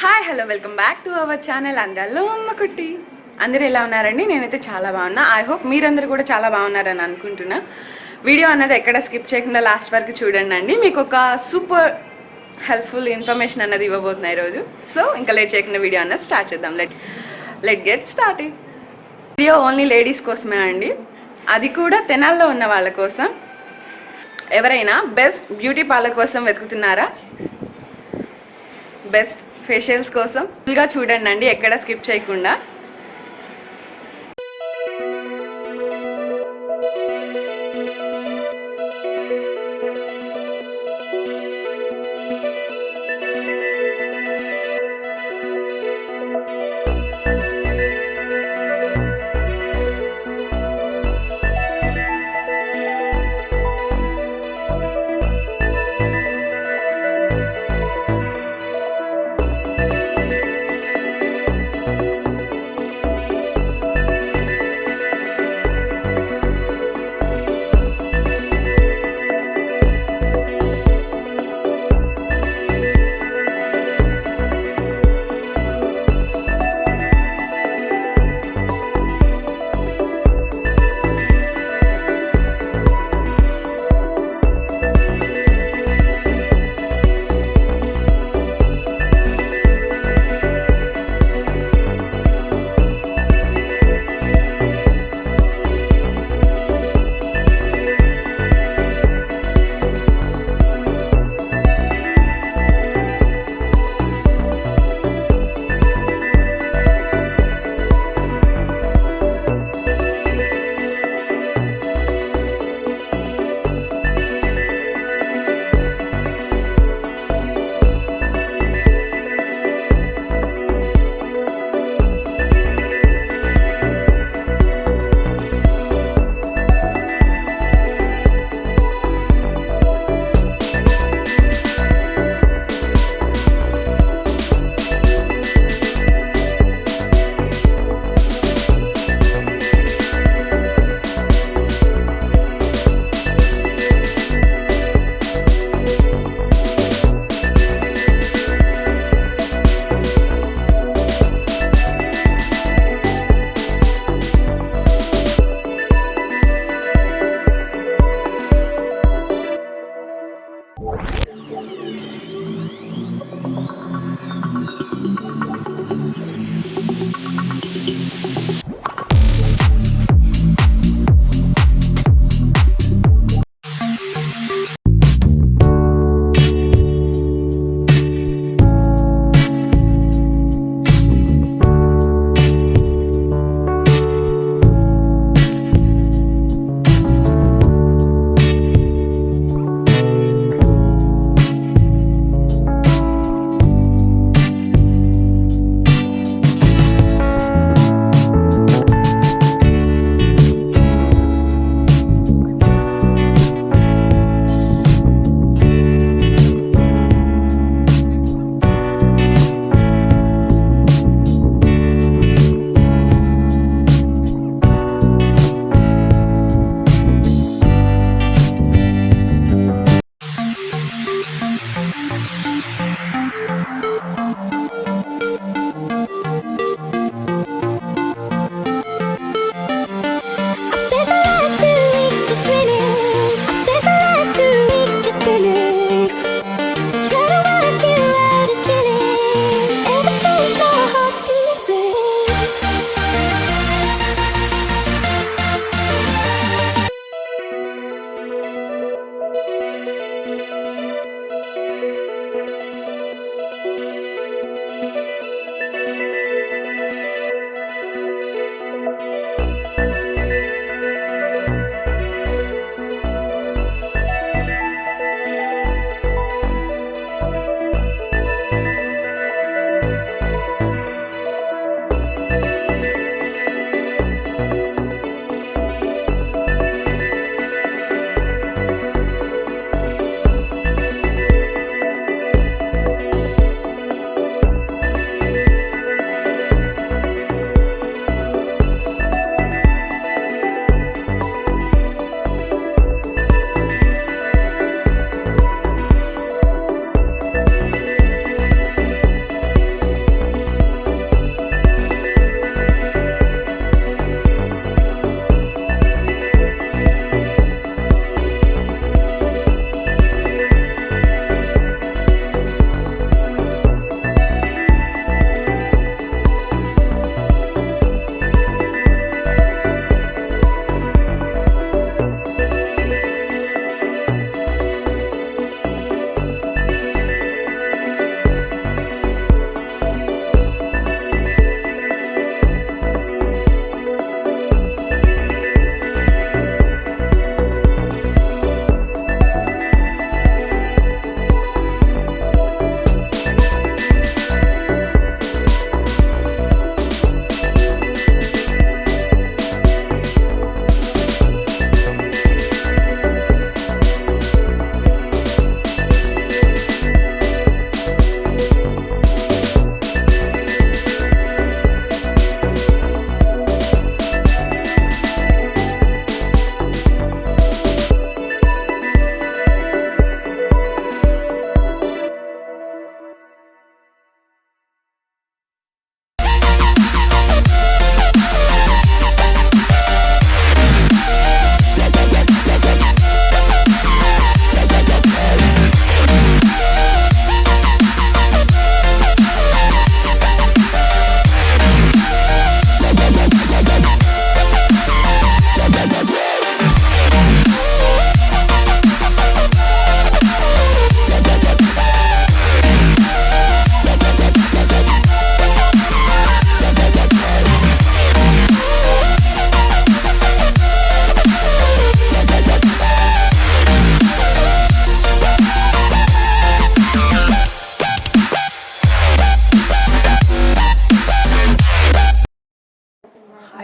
Hi hello welcome back to our channel అంద్రాలో అమ్మకుట్టి. అందరూ ఎలా ఉన్నారండి? నేనైతే చాలా బాగున్నా. ఐ హోప్ మీరందరూ కూడా చాలా బాగున్నారని అనుకుంటున్నా. వీడియో అన్నది ఎక్కడ స్కిప్ చేయకుండా లాస్ట్ వరకు చూడండి అండి. మీకు ఒక సూపర్ హెల్ప్ఫుల్ ఇన్ఫర్మేషన్ అన్నది ఇవ్వబోతున్నా ఈరోజు. సో ఇంకా లేట్ చేయకుండా వీడియో అన్నది స్టార్ట్ చేద్దాం. Let get start. Video only ladies కోసమే అండి, అది కూడా తెనాల్లో ఉన్న వాళ్ళ కోసం. ఎవరైనా బెస్ట్ బ్యూటీ పార్లర్ కోసం వెతుకుతున్నారా? బెస్ట్ ఫేషియల్స్ కోసం ఫుల్గా చూడండి అండి, ఎక్కడ స్కిప్ చేయకుండా.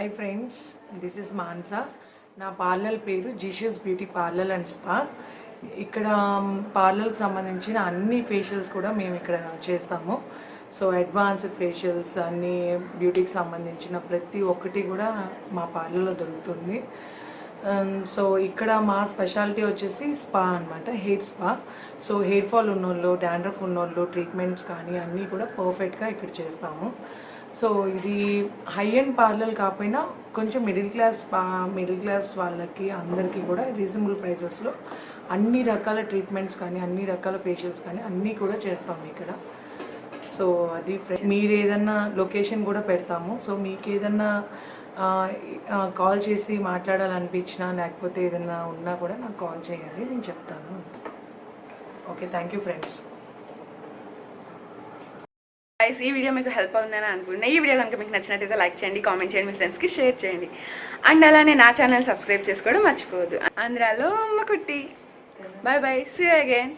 Hi friends, this is Mansa. నా పార్లర్ పేరు జీషస్ బ్యూటీ పార్లర్ అండ్ స్పా. ఇక్కడ పార్లర్కి సంబంధించిన అన్ని ఫేషియల్స్ కూడా మేము ఇక్కడ చేస్తాము. సో అడ్వాన్స్డ్ ఫేషియల్స్ అన్ని బ్యూటీకి సంబంధించిన ప్రతి ఒక్కటి కూడా మా పార్లర్లో దొరుకుతుంది. సో ఇక్కడ మా స్పెషాలిటీ వచ్చేసి స్పా అనమాట, hair spa. So hair fall ఉన్నోళ్ళు, డాండ్రఫ్ ఉన్నోళ్ళు ట్రీట్మెంట్స్ కానీ అన్నీ కూడా పర్ఫెక్ట్గా ఇక్కడ చేస్తాము. సో ఇది హై అండ్ పార్లర్ కాకపోయినా కొంచెం మిడిల్ క్లాస్ వాళ్ళకి అందరికీ కూడా రీజనబుల్ ప్రైసెస్లో అన్ని రకాల ట్రీట్మెంట్స్ కానీ అన్ని రకాల ఫేషియల్స్ కానీ అన్నీ కూడా చేస్తాము ఇక్కడ. సో అది మీరు ఏదన్నా లొకేషన్ కూడా పెడతాము. సో మీకు ఏదన్నా కాల్ చేసి మాట్లాడాలనిపించినా లేకపోతే ఏదన్నా ఉన్నా కూడా నాకు కాల్ చేయండి, నేను చెప్తాను. Okay, thank you friends. Guys, ఈ వీడియో మీకు హెల్ప్ అవుతుందని అనుకుంటున్నా. ఈ వీడియో కనుక మీకు నచ్చినట్టయితే లైక్ చేయండి, కామెంట్ చేయండి, మీ ఫ్రెండ్స్కి షేర్ చేయండి. అండ్ అలానే నా ఛానల్ సబ్స్క్రైబ్ చేసుకోవడం మర్చిపోవద్దు. ఆంధ్రాలో అమ్మ కుట్టి. Bye bye, see you again.